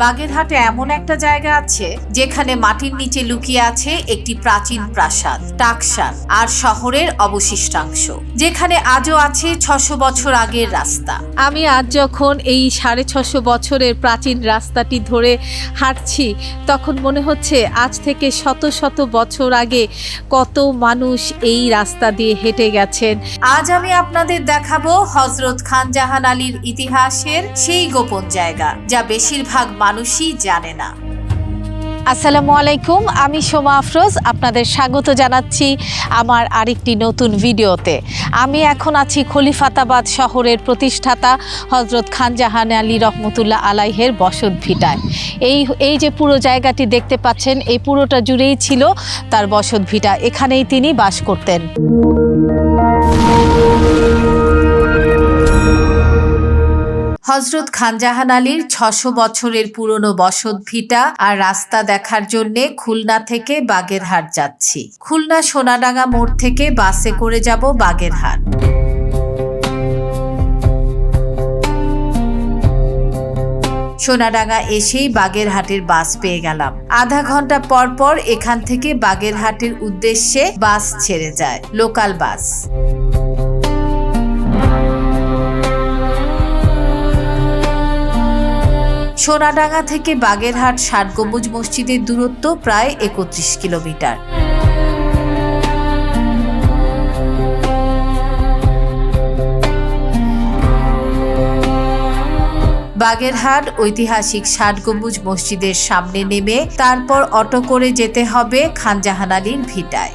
বাগেরহাটে এমন একটা জায়গা আছে যেখানে মাটির নিচে লুকিয়ে আছে একটি প্রাচীন প্রাসাদ, টাকশাল আর শহরের অবশিষ্টাংশ, যেখানে আজও আছে ৬০০ বছর আগের রাস্তা। আমি আজ যখন এই ৬৫০ বছরের প্রাচীন রাস্তাটি ধরে হাঁটছি, তখন মনে হচ্ছে আজ থেকে শত শত বছর আগে কত মানুষ এই রাস্তা দিয়ে হেঁটে গেছেন। আজ আমি আপনাদের দেখাবো হযরত খান জাহান আলীর ইতিহাসের সেই গোপন জায়গা, যা বেশিরভাগ মানুষই জানে না। আসসালামু আলাইকুম, আমি সোমা আফরোজ আপনাদের স্বাগত জানাচ্ছি আমার আরেকটি নতুন ভিডিওতে। আমি এখন আছি খলিফাতাবাদ শহরের প্রতিষ্ঠাতা হযরত খান জাহান আলী রহমতুল্লাহ আলাইহের বসতভিটায়। এই যে পুরো জায়গাটি দেখতে পাচ্ছেন, এই পুরোটা জুড়েই ছিল তার বসতভিটা। এখানেই তিনি বাস করতেন। হযরত খান জাহান আলীর ৬০০ বছরের পুরনো বসতভিটা আর রাস্তা দেখার জন্যে খুলনা থেকে বাগেরহাট যাচ্ছি। খুলনা সোনাডাঙ্গা মোড় থেকে বাসে করে যাব বাগেরহাট। সোনাডাঙ্গা এসেই বাগেরহাটের বাস পেয়ে গেলাম। আধা ঘন্টা পর পর এখান থেকে বাগেরহাটের উদ্দেশ্যে বাস ছেড়ে যায়, লোকাল বাস। সোনাডাঙ্গা থেকে বাগেরহাট ৬০ গম্বুজ মসজিদের দূরত্ব প্রায় ৩১ কিলোমিটার। বাগেরহাট ঐতিহাসিক ৬০ গম্বুজ মসজিদের সামনে নেমে তারপর অটো করে যেতে হবে খান জাহান আলীর ভিটায়।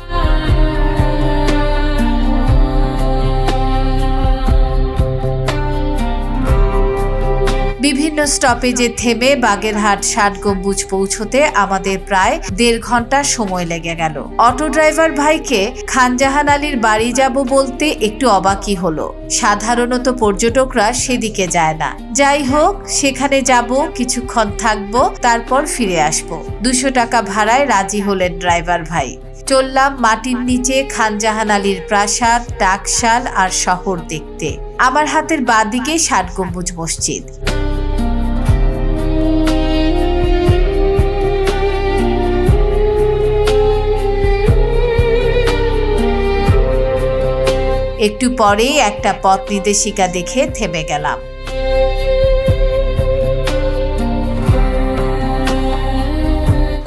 বিভিন্ন স্টপেজে থেমে বাগেরহাট ৬০ গম্বুজ পৌঁছতে আমাদের প্রায় ১.৫ ঘন্টা সময় লেগে গেল। অটো ড্রাইভার ভাইকে খান জাহান আলীর বাড়ি যাব বলতে একটু অবাকই হলো। সাধারণত পর্যটকরা সেদিকে যায় না। যাই হোক, সেখানে যাব, কিছুক্ষণ থাকবো, তারপর ফিরে আসবো। ২০০ টাকা ভাড়ায় রাজি হলেন ড্রাইভার ভাই। চললাম মাটির নিচে খান জাহান আলীর প্রাসাদ, টাকশাল আর শহর দেখতে। আমার হাতের বাঁ দিকে ৬০ গম্বুজ মসজিদ। একটু পরেই একটা পথ নির্দেশিকা দেখে থেমে গেলাম।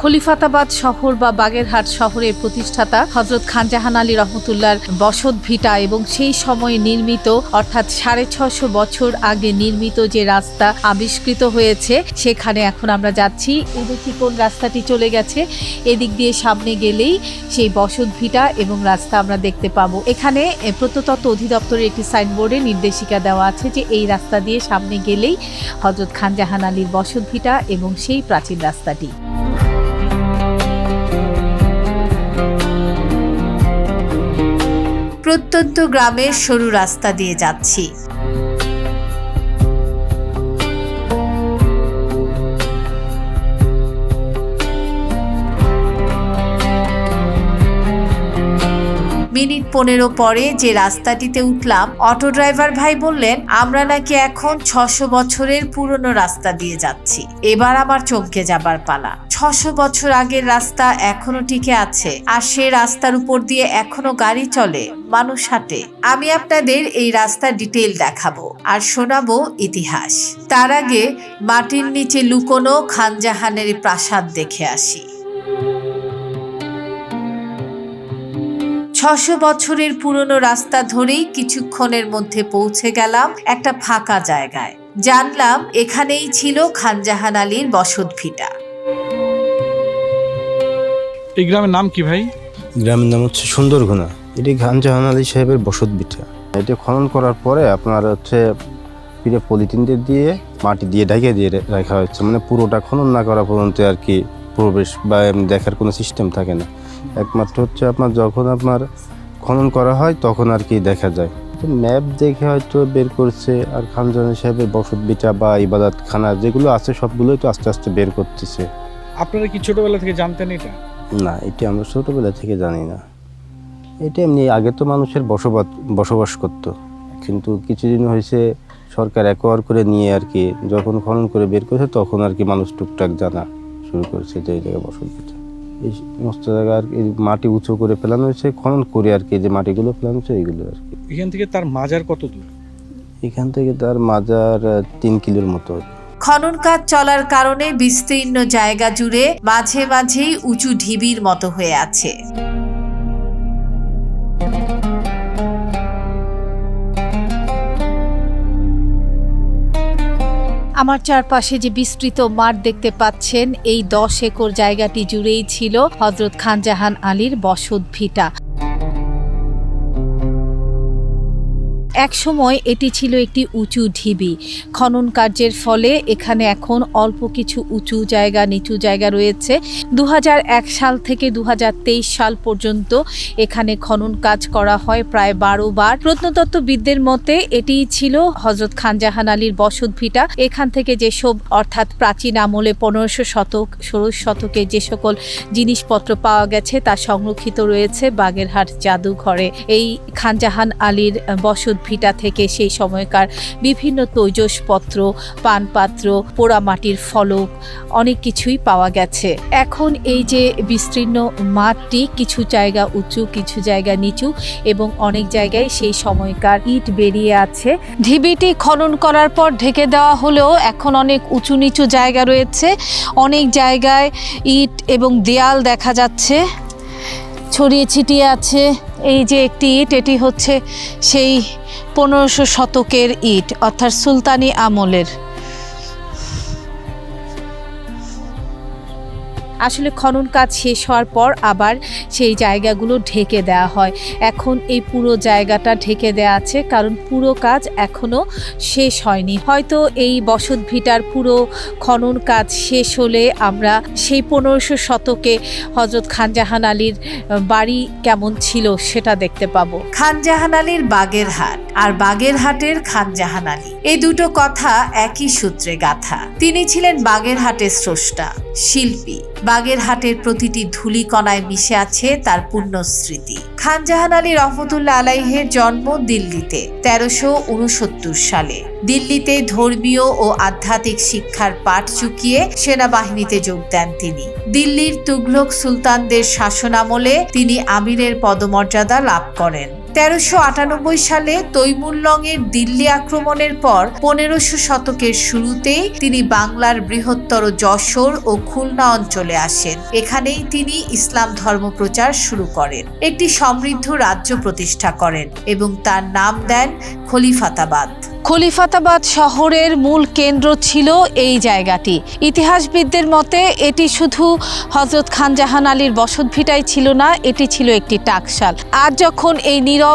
খলিফাতাবাদ শহর বা বাগেরহাট শহরের প্রতিষ্ঠাতা হযরত খান জাহান আলী রহমতুল্লাহর বসতভিটা এবং সেই সময়ে নির্মিত, অর্থাৎ ৬৫০ বছর আগে নির্মিত যে রাস্তা আবিষ্কৃত হয়েছে, সেখানে এখন আমরা যাচ্ছি। এদিকে কোন রাস্তাটি চলে গেছে, এদিক দিয়ে সামনে গেলেই সেই বসতভিটা এবং রাস্তা আমরা দেখতে পাবো। এখানে প্রত্নতত্ত্ব অধিদপ্তরের একটি সাইনবোর্ডে নির্দেশিকা দেওয়া আছে যে এই রাস্তা দিয়ে সামনে গেলেই হযরত খান জাহান আলীর বসতভিটা এবং সেই প্রাচীন রাস্তাটি। প্রত্যন্ত গ্রামের সরু রাস্তা দিয়ে যাচ্ছি। মিনিট ১৫ পরে যে রাস্তাটিতে উঠলাম, অটো ড্রাইভার ভাই বললেন আমরা নাকি এখন ৬০০ বছরের পুরনো রাস্তা দিয়ে যাচ্ছি। এবার আমার চমকে যাবার পালা। ৬০০ বছর আগের রাস্তা এখনো টিকে আছে, আর সে রাস্তার উপর দিয়ে এখনো গাড়ি চলে, মানুষ হাঁটে। আমি আপনাদের এই রাস্তার ডিটেইল দেখাবো আর শোনাবো ইতিহাস। তার আগে মাটির নিচে লুকোনো খান জাহানের প্রাসাদ দেখে আসি। ৬০০ বছরের পুরনো রাস্তা ধরেই কিছুক্ষণের মধ্যে পৌঁছে গেলাম একটা ফাঁকা জায়গায়। জানলাম এখানেই ছিল খান জাহান আলীর বসতভিটা। এই গ্রামের নাম কি ভাই? গ্রামের নাম হচ্ছে সুন্দরঘোনা। এটি খান জাহান আলী সাহেবের বসতভিটা। এটি খনন করার পরে আপনার হচ্ছে ফিরে পলিথিন দিয়ে মাটি দিয়ে ঢেকে দিয়ে রাখা হচ্ছে, মানে পুরোটা খনন না করা পর্যন্ত আর কি প্রবেশ বা দেখার কোনো সিস্টেম থাকে না। একমাত্র হচ্ছে আপনার যখন আপনার খনন করা হয় তখন আর কি দেখা যায়। ম্যাপ দেখে হয়তো বের করছে, আর খান জাহান সাহেবের বসতভিটা বা ইবাদতখানা যেগুলো আছে সবগুলোই তো আস্তে আস্তে বের করতেছে। আপনারা কি ছোটবেলা থেকে জানতেন এটা? না, এটি আমরা ছোটবেলা থেকে জানি না। এটা এমনি আগে তো মানুষের বসবাস করত, কিন্তু কিছুদিন হয়েছে সরকার অ্যাকোয়ার করে নিয়ে আর কি যখন খনন করে বের করেছে তখন আর কি মানুষ টুকটাক জানা শুরু করেছে যে এই জায়গায় বসত ভিটা। এই সমস্ত জায়গা আর কি মাটি উঁচু করে ফেলানো হয়েছে, খনন করে আর কি যে মাটিগুলো ফেলানো হয়েছে এইগুলো আর কি। এখান থেকে তার মাজার কত দূর? এখান থেকে তার মাজার 3 কিলোর মতো। খনন কাজ চলার কারণে বিস্তীর্ণ জায়গা জুড়ে মাঝে মাঝেই উঁচু ঢিবির মতো হয়ে আছে। আমার চারপাশে যে বিস্তৃত মাঠ দেখতে পাচ্ছেন, এই 10 একর জায়গাটি জুড়েই ছিল হযরত খানজাহান আলীর বসত ভিটা। একসময় এটি ছিল একটি উঁচু ঢিবি। খনন কার্যের ফলে এখানে এখন অল্প কিছু উঁচু জায়গা, নিচু জায়গা রয়েছে। 2001 সাল থেকে 2023 সাল পর্যন্ত এখানে খনন কাজ করা হয় প্রায় 12 বার। প্রত্নতত্ত্ববিদদের মতে এটি ছিল হযরত খানজাহান আলীর বসত ভিটা। এখান থেকে যেসব অর্থাৎ প্রাচীন আমলে 1500 শতক 16 শতকে যে সকল জিনিসপত্র পাওয়া গেছে তা সংরক্ষিত রয়েছে বাগেরহাট জাদুঘরে। এই খানজাহান আলীর বসত ভিটা থেকে সেই সময়কার বিভিন্ন তৈজসপত্র, পানপাত্র, পোড়ামাটির ফলক অনেক কিছুই পাওয়া গেছে। এখন এই যে বিস্তীর্ণ মাঠটি, কিছু জায়গা উঁচু, কিছু জায়গা নিচু এবং অনেক জায়গায় সেই সময়কার ইট বেরিয়ে আছে। ঢিবিটি খনন করার পর ঢেকে দেওয়া হলেও এখন অনেক উঁচু নিচু জায়গা রয়েছে। অনেক জায়গায় ইট এবং দেয়াল দেখা যাচ্ছে ছড়িয়ে ছিটিয়ে আছে। এই যে একটি ইট, এটি হচ্ছে সেই 1500 শতকের ইট, অর্থাৎ সুলতানি আমলের। আসলে খনন কাজ শেষ হওয়ার পর আবার সেই জায়গাগুলো ঢেকে দেওয়া হয়। এখন এই পুরো জায়গাটা ঢেকে দেওয়া আছে কারণ পুরো কাজ এখনো শেষ হয়নি। হয়তো এই বসত ভিটার পুরো খনন কাজ শেষ হলে আমরা সেই 1500 শতকে হযরত খানজাহান আলীর বাড়ি কেমন ছিল সেটা দেখতে পাবো। খানজাহান আলীর বাগেরহাট আর বাগেরহাটের খানজাহান আলী, এই দুটো কথা একই সূত্রে গাঁথা। তিনি ছিলেন বাগেরহাটের স্রষ্টা, শিল্পী। বাগেরহাটের প্রতিটি ধূলিকণায় মিশে আছে তার পুণ্য স্মৃতি। খানজাহান আলী রহমতুল্লাহ আলাইহের জন্ম দিল্লিতে 1369 সালে। দিল্লিতে ধর্মীয় ও আধ্যাত্মিক শিক্ষার পাঠ চুকিয়ে সেনাবাহিনীতে যোগ দেন তিনি। দিল্লির তুগলক সুলতানদের শাসনামলে তিনি আমিরের পদমর্যাদা লাভ করেন। 1398 সালে তৈমুরলংয়ের দিল্লি আক্রমণের পর 1500 শতকের শুরুতেই তিনি বাংলার বৃহত্তর যশোর ও খুলনা অঞ্চলে আসেন। এখানেই তিনি ইসলাম ধর্ম প্রচার শুরু করেন, একটি সমৃদ্ধ রাজ্য প্রতিষ্ঠা করেন এবং তার নাম দেন খলিফাতাবাদ। খলিফাতাবাদ শহরের মূল কেন্দ্র ছিল এই জায়গাটি। ইতিহাসবিদদের মতে এটি শুধু হযরত খানজাহান আলীর বসতভিটাই ছিল না, এটি ছিল একটি টাকশাল। আর যখন এই নীরব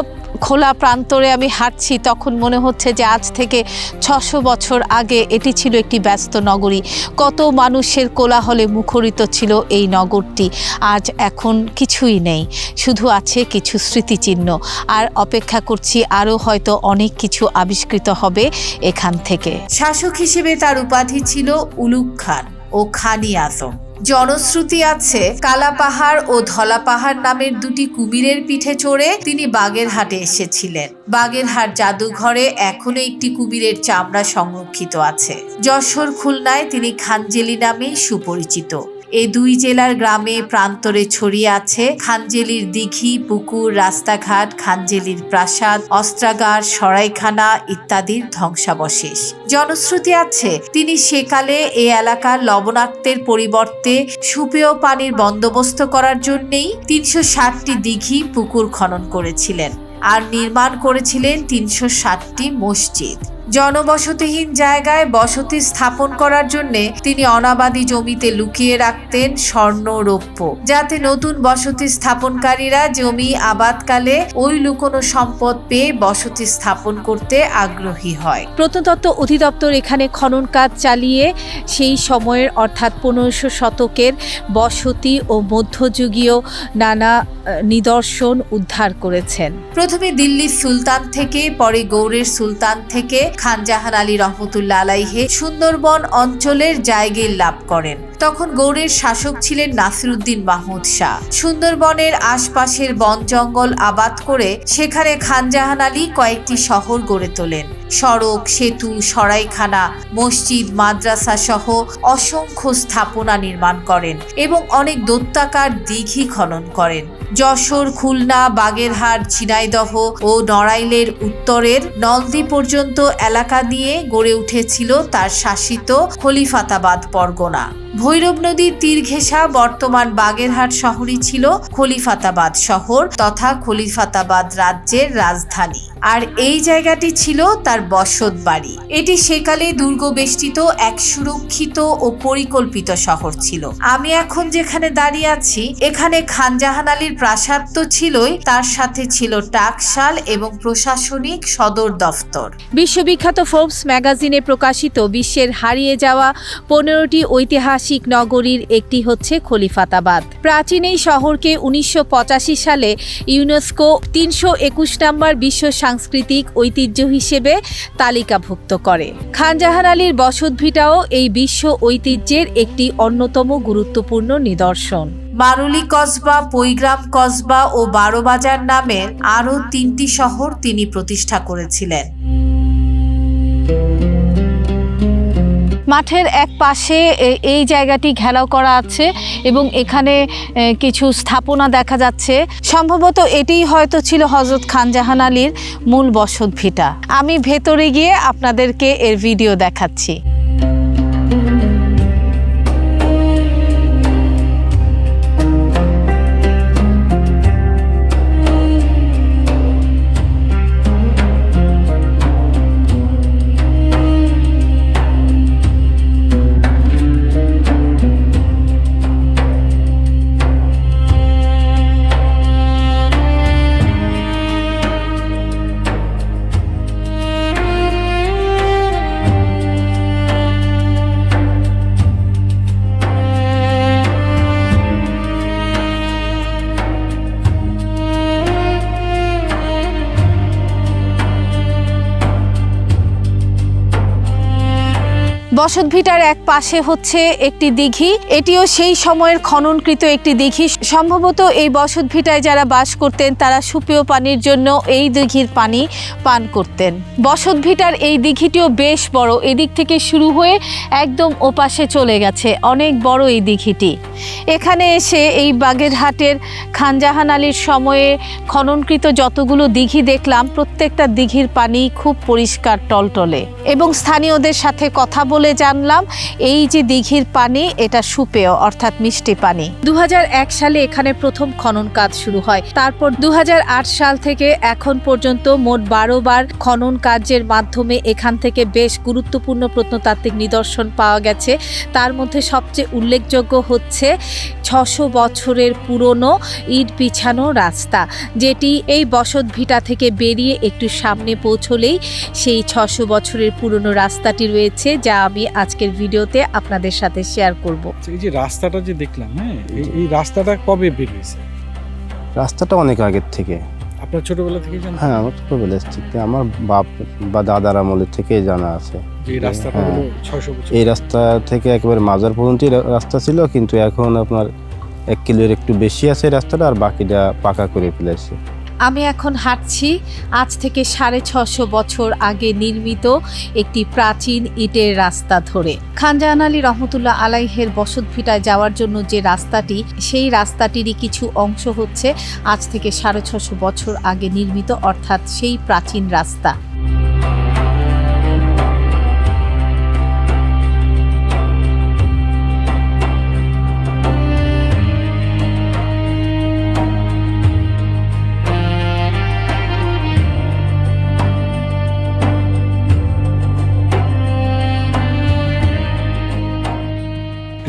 খোলা প্রান্তরে আমি হাঁটছি তখন মনে হচ্ছে যে আজ থেকে 600 বছর আগে এটি ছিল একটি ব্যস্ত নগরী। কত মানুষের কোলাহলে মুখরিত ছিল এই নগরটি। আজ এখন কিছুই নেই, শুধু আছে কিছু স্মৃতিচিহ্ন। আর অপেক্ষা করছি আরও হয়তো অনেক কিছু আবিষ্কৃত হবে এখান থেকে। শাসক হিসেবে তার উপাধি ছিল উলুগ খান ও খানি আজম। জনশ্রুতি আছে কালা পাহাড় ও ধলা পাহাড় নামের দুটি কুমিরের পিঠে চড়ে তিনি বাগেরহাটে এসেছিলেন। বাগেরহাট জাদুঘরে এখনো একটি কুমিরের চামড়া সংরক্ষিত আছে। যশোর খুলনায় তিনি খানজেলি নামেই সুপরিচিত। এই দুই জেলার গ্রামে প্রান্তরে ছড়িয়ে আছে খানজেলির দিঘি, পুকুর, রাস্তাঘাট, খানজেলির প্রাসাদ, অস্ত্রাগার, সরাইখানা ইত্যাদির ধ্বংসাবশেষ। জনশ্রুতি আছে তিনি সেকালে এই এলাকার লবণাক্তের পরিবর্তে সুপেয় পানির বন্দোবস্ত করার জন্যেই 360টি দিঘি, পুকুর খনন করেছিলেন আর নির্মাণ করেছিলেন 360টি মসজিদ। জনবসতিহীন জায়গায় বসতি স্থাপন করার জন্য তিনি অনাবাদি জমিতে লুকিয়ে রাখতেন স্বর্ণ, রৌপ্য, যাতে নতুন বসতি স্থাপনকারীরা জমি আবাদকালে ওই লুকোনো সম্পদ পেয়ে বসতি স্থাপন করতে আগ্রহী হয়। প্রত্নতত্ত্ব অধিদপ্তর এখানে খনন কাজ চালিয়ে সেই সময়ের অর্থাৎ 1500 শতকের বসতি ও মধ্যযুগীয় নানা নিদর্শন উদ্ধার করেছেন। প্রথমে দিল্লির সুলতান থেকে, পরে গৌড়ের সুলতান থেকে খানজাহান আলী রহমতুল্লাহ আলাইহে সুন্দরবন অঞ্চলের জায়গির লাভ করেন। তখন গৌড়ের শাসক ছিলেন নাসিরউদ্দিন মাহমুদ শাহ। সুন্দরবনের আশপাশের বন জঙ্গল আবাদ করে সেখানে খানজাহান আলী কয়েকটি শহর গড়ে তোলেন। সড়ক, সেতু, সরাইখানা, মসজিদ, মাদ্রাসা সহ অসংখ্য স্থাপনা নির্মাণ করেন এবং অনেক দৈত্যাকার দিঘি খনন করেন। যশোর, খুলনা, বাগেরহাট, ঝিনাইদহ ও নড়াইলের উত্তরের নলদী পর্যন্ত এলাকা নিয়ে গড়ে উঠেছিল তার শাসিত খলিফাতাবাদ পরগনা। ভৈরব নদীর তীর ঘেঁষা বর্তমান বাগেরহাট শহরই ছিল খলিফাতাবাদ শহর তথা খলিফাতাবাদ রাজ্যের রাজধানী। আর এই জায়গাটি ছিল তার বসত বাড়ি। এটি সেকালে দুর্গবেষ্টিত এক সুরক্ষিত ও পরিকল্পিত শহর ছিল। আমি এখন যেখানে দাঁড়িয়ে আছি এখানে খান জাহান আলীর প্রাসাদ তো ছিলই, তার সাথে ছিল টাকশাল এবং প্রশাসনিক সদর দফতর। বিশ্ববিখ্যাত ফোর্বস ম্যাগাজিনে প্রকাশিত বিশ্বের হারিয়ে যাওয়া 15টি ঐতিহাসিক নগরীর একটি হচ্ছে খলিফাতাবাদ। প্রাচীন এই শহরকে 1985 সালে ইউনেস্কো 321 নম্বর বিশ্ব সাংস্কৃতিক ঐতিহ্য হিসেবে তালিকাভুক্ত করে। খান জাহান আলীর বসতভিটাও এই বিশ্ব ঐতিহ্যের একটি অন্যতম গুরুত্বপূর্ণ নিদর্শন। মারুলি কসবা, পৈগ্রাম কসবা ও বারোবাজার নামের আরও 3টি শহর তিনি প্রতিষ্ঠা করেছিলেন। মাঠের এক পাশে এই জায়গাটি ঘেরাও করা আছে এবং এখানে কিছু স্থাপনা দেখা যাচ্ছে। সম্ভবত এটিই হয়তো ছিল হযরত খান জাহান আলীর মূল বসতভিটা। আমি ভেতরে গিয়ে আপনাদেরকে এর ভিডিও দেখাচ্ছি। বসতভিটার এক পাশে হচ্ছে একটি দিঘি। এটিও সেই সময়ের খননকৃত একটি দিঘি। সম্ভবত এই বসতভিটায় যারা বাস করতেন তারা সুপেয় পানির জন্য এই দিঘির পানি পান করতেন। বসতভিটার এই দিঘিটিও বেশ বড়, এদিক থেকে শুরু হয়ে একদম ওপাশে চলে গেছে। অনেক বড় এই দিঘিটি। এখানে এসে এই বাগেরহাটের খান জাহান আলীর সময়ে খননকৃত যতগুলো দিঘি দেখলাম প্রত্যেকটা দিঘির পানি খুব পরিষ্কার টলটলে এবং স্থানীয়দের সাথে কথা বলে জানলাম এই যে দিঘির পানি এটা সুপেয় অর্থাৎ মিষ্টি পানি। 2001 সালে এখানে প্রথম খনন কাজ শুরু হয়। তারপর 2008 সাল থেকে এখন পর্যন্ত মোট 12 বার খনন কাজের মাধ্যমে এখান থেকে বেশ গুরুত্বপূর্ণ প্রত্নতাত্ত্বিক নিদর্শন পাওয়া গেছে। তার মধ্যে সবচেয়ে উল্লেখযোগ্য হচ্ছে 600 বছরের পুরনো ইট বিছানো রাস্তা, যেটি এই বসতভিটা থেকে বেরিয়ে একটু সামনে পৌঁছলেই সেই 600 বছরের পুরনো রাস্তাটি রয়েছে, যা আমি আজকের ভিডিওতে আপনাদের সাথে শেয়ার করব। এই যে রাস্তাটা যে দেখলাম, হ্যাঁ, এই রাস্তাটা কবে বের হয়েছে? রাস্তাটা অনেক আগের থেকে। আপনার ছোটবেলা থেকে জানেন? হ্যাঁ, আমার ছোটবেলা থেকে, আমার বাপ বা দাদার আমলের থেকেই জানা আছে। এই রাস্তাটা হলো 600 বছর। এই রাস্তা থেকে একেবারে মাজার পর্যন্ত রাস্তা ছিল, কিন্তু এখন আপনার 1 কিলোর একটু বেশি আছে রাস্তাটা, আর বাকিটা পাকা করে ফেলেছে। আমি এখন হাঁটছি আজ থেকে 650 বছর আগে নির্মিত একটি প্রাচীন ইটের রাস্তা ধরে। খান জাহান আলী রহমতুল্লাহ আলাইহের বসতভিটায় যাওয়ার জন্য যে রাস্তাটি, সেই রাস্তাটিরই কিছু অংশ হচ্ছে আজ থেকে 650 বছর আগে নির্মিত, অর্থাৎ সেই প্রাচীন রাস্তা।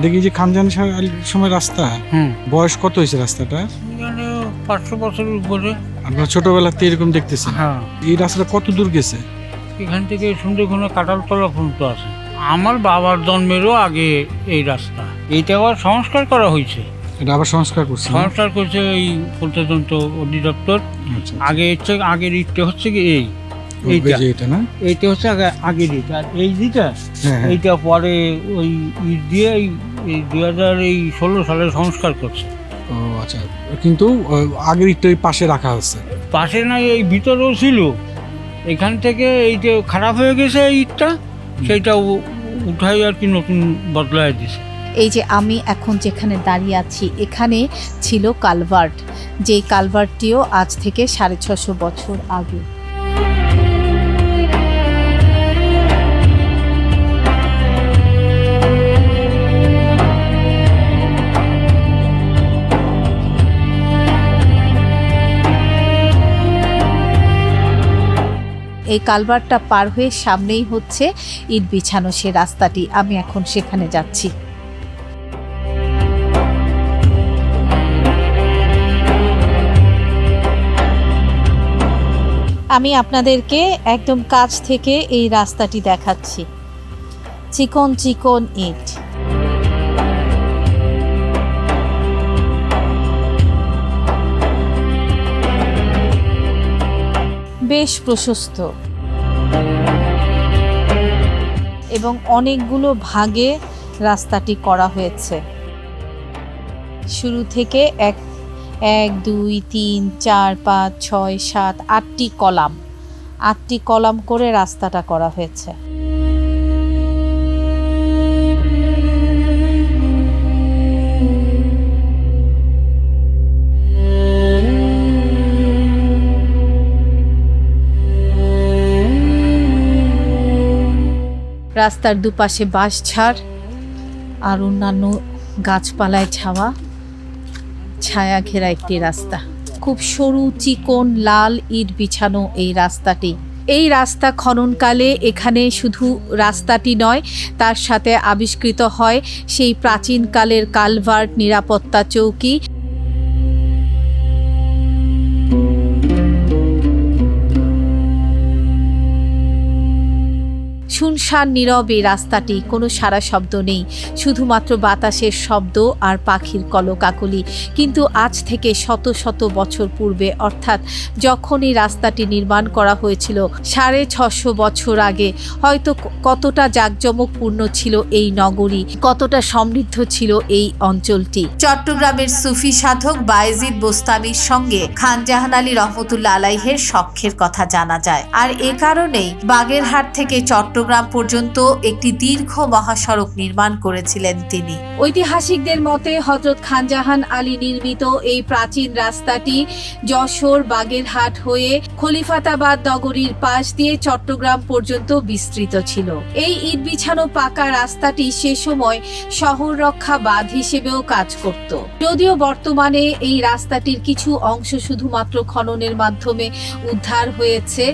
এটা কি যে খান জাহান আলীর সময় রাস্তা? বয়স কত হয়েছে রাস্তাটা? 500 বছরের উপরে। আপনার ছোটবেলাতে এরকম দেখতেছেন? হ্যাঁ। এই রাস্তাটা কত দূর গেছে? এখান থেকে সুন্দরবনে কাঁঠালতলা পর্যন্ত আছে। আমার বাবার জন্মেরও আগে এই রাস্তা। এইটা আবার সংস্কার করা হয়েছে। এটা আবার সংস্কার করছে? সংস্কার করছে এই প্রত্নতন্ত্র অধিদপ্তর। আচ্ছা। আগের ইটটা হচ্ছে কি এইটা না? এইটা হচ্ছে আগের ইট, আর এই যেটা হ্যাঁ। এইটা পরে ওই ইট দিয়ে এই 2016 সালে সংস্কার করছে। ও আচ্ছা, কিন্তু আগের ইটটা ওই পাশে রাখা আছে? পাশে না, এই ভিতরেও ছিল। এখান থেকে এই যে খারাপ হয়ে গেছে এই ইটটা, সেইটা উঠাই আর কি নতুন বদলায় দিছে। এই যে আমি এখন যেখানে দাঁড়িয়ে আছি, এখানে ছিল কালভার্ট, যেই কালভার্টটিও আজ থেকে 650 বছর আগে। এই কালভার্টটা পার হয়ে সামনেই হচ্ছে ইট বিছানো সে রাস্তাটি। আমি এখন সেখানে যাচ্ছি। আমি আপনাদেরকে একদম কাছ থেকে এই রাস্তাটি দেখাচ্ছি। চিকন চিকন ইট, বেশ প্রশস্ত এবং অনেকগুলো ভাগে রাস্তাটি করা হয়েছে। শুরু থেকে 1, 2, 3, 4, 5, 6, 7, 8টি কলাম, 8টি কলাম করে রাস্তাটা করা হয়েছে। রাস্তার দুপাশে বাঁশঝাড় আর অন্যান্য গাছপালায় ছায়া ঘেরা একটি রাস্তা। খুব সরু চিকন লাল ইট বিছানো এই রাস্তাটি। এই রাস্তা খননকালে এখানে শুধু রাস্তাটি নয়, তার সাথে আবিষ্কৃত হয় সেই প্রাচীনকালের কালভার্ট, নিরাপত্তা চৌকি। শুনশান নীরব এই রাস্তাটি, কোনো সারা শব্দ নেই, শুধুমাত্র বাতাসের শব্দ আর পাখির কলকাকলি। কিন্তু আজ থেকে শত শত বছর পূর্বে, অর্থাৎ যখন এই রাস্তাটি নির্মাণ করা হয়েছিল 650 বছর আগে, হয়তো কতটা জাঁকজমকপূর্ণ ছিল এই নগরী, কতটা সমৃদ্ধ ছিল এই অঞ্চলটি। চট্টগ্রামের সুফি সাধক বায়েজিদ বোস্তামির সঙ্গে খান জাহান আলী রহমতুল্লাহ আলাইহের সখ্যের কথা জানা যায়। আর এ কারণেই বাগেরহাট থেকে চট্টগ্রাম পর্যন্ত একটি দীর্ঘ মহাসড়ক নির্মাণ করেছিলেন তিনি। ঐতিহাসিকদের মতে হযরত খান জাহান আলী নির্মিত এই প্রাচীন রাস্তাটি যশোর, বাগেরহাট হয়ে খলিফাতাবাদ নগরীর পাশ দিয়ে চট্টগ্রাম পর্যন্ত বিস্তৃত ছিল। এই ইট বিছানো পাকা রাস্তাটি সে সময় শহর রক্ষা বাঁধ হিসেবেও কাজ করত। যদিও বর্তমানে এই রাস্তাটির কিছু অংশ শুধুমাত্র খননের মাধ্যমে উদ্ধার হয়েছে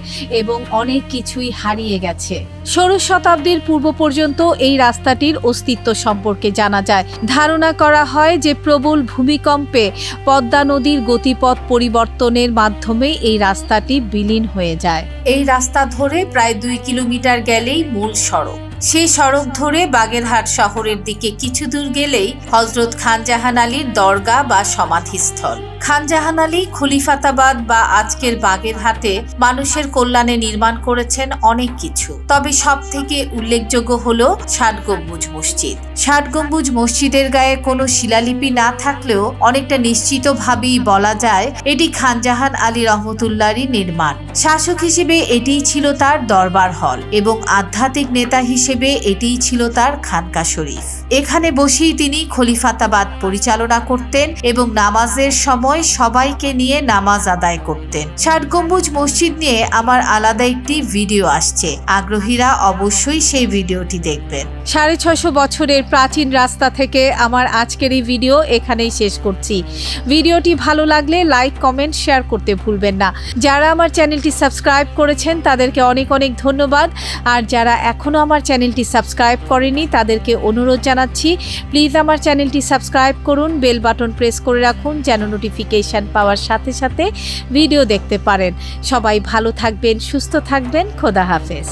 এবং অনেক কিছুই হারিয়ে গেছে। ষোড়শ শতাব্দীর পূর্ব পর্যন্ত এই রাস্তাটির অস্তিত্ব সম্পর্কে জানা যায়। ধারণা করা হয় যে প্রবল ভূমিকম্পে পদ্মা নদীর গতিপথ পরিবর্তনের মাধ্যমে এই রাস্তাটি বিলীন হয়ে যায়। এই রাস্তা ধরে প্রায় 2 কিলোমিটার গেলেই মূল সড়ক। সেই সড়ক ধরে বাগেরহাট শহরের দিকে কিছু দূর গেলেই হযরত খান জাহান আলীর দরগা বা সমাধিস্থল। খান জাহান আলী খলিফাতাবাদ বা আজকের বাগেরহাটে মানুষের কল্যাণে নির্মাণ করেছেন অনেক কিছু, তবে সব থেকে উল্লেখযোগ্য হলো 60 গম্বুজ মসজিদ। 60 গম্বুজ মসজিদের গায়ে কোনো শিলালিপি না থাকলেও অনেকটা নিশ্চিতভাবেই বলা যায় এটি খান জাহান আলী রহমতুল্লাহরই নির্মাণ। শাসক হিসেবে এটিই ছিল তার দরবার হল এবং আধ্যাত্মিক নেতা হিসেবে এটিই ছিল তার খানকা শরীফ। এখানে বসেই তিনি খলিফাতাবাদ পরিচালনা করতেন এবং নামাজের সময় সবাইকে নিয়ে নামাজ আদায় করতেন। 60 গম্বুজ মসজিদ নিয়ে আমার আলাদা একটি ভিডিও আসছে, আগ্রহীরা অবশ্যই সেই ভিডিওটি দেখবেন। 650 বছরের প্রাচীন রাস্তা থেকে আমার আজকের এই ভিডিও এখানেই শেষ করছি। ভিডিওটি ভালো লাগলে লাইক, কমেন্ট, শেয়ার করতে ভুলবেন না। যারা আমার চ্যানেলটি সাবস্ক্রাইব করেছেন তাদেরকে অনেক অনেক ধন্যবাদ, আর যারা এখনো আমার চ্যানেলটি সাবস্ক্রাইব করেনি তাদেরকে অনুরোধ জানাচ্ছি প্লিজ আমার চ্যানেলটি সাবস্ক্রাইব করুন, বেল বাটন প্রেস করে রাখুন যেন নোটিফিকেশন পাওয়ার সাথে সাথে ভিডিও দেখতে পারেন। সবাই ভালো থাকবেন, সুস্থ থাকবেন, খোদা হাফেজ।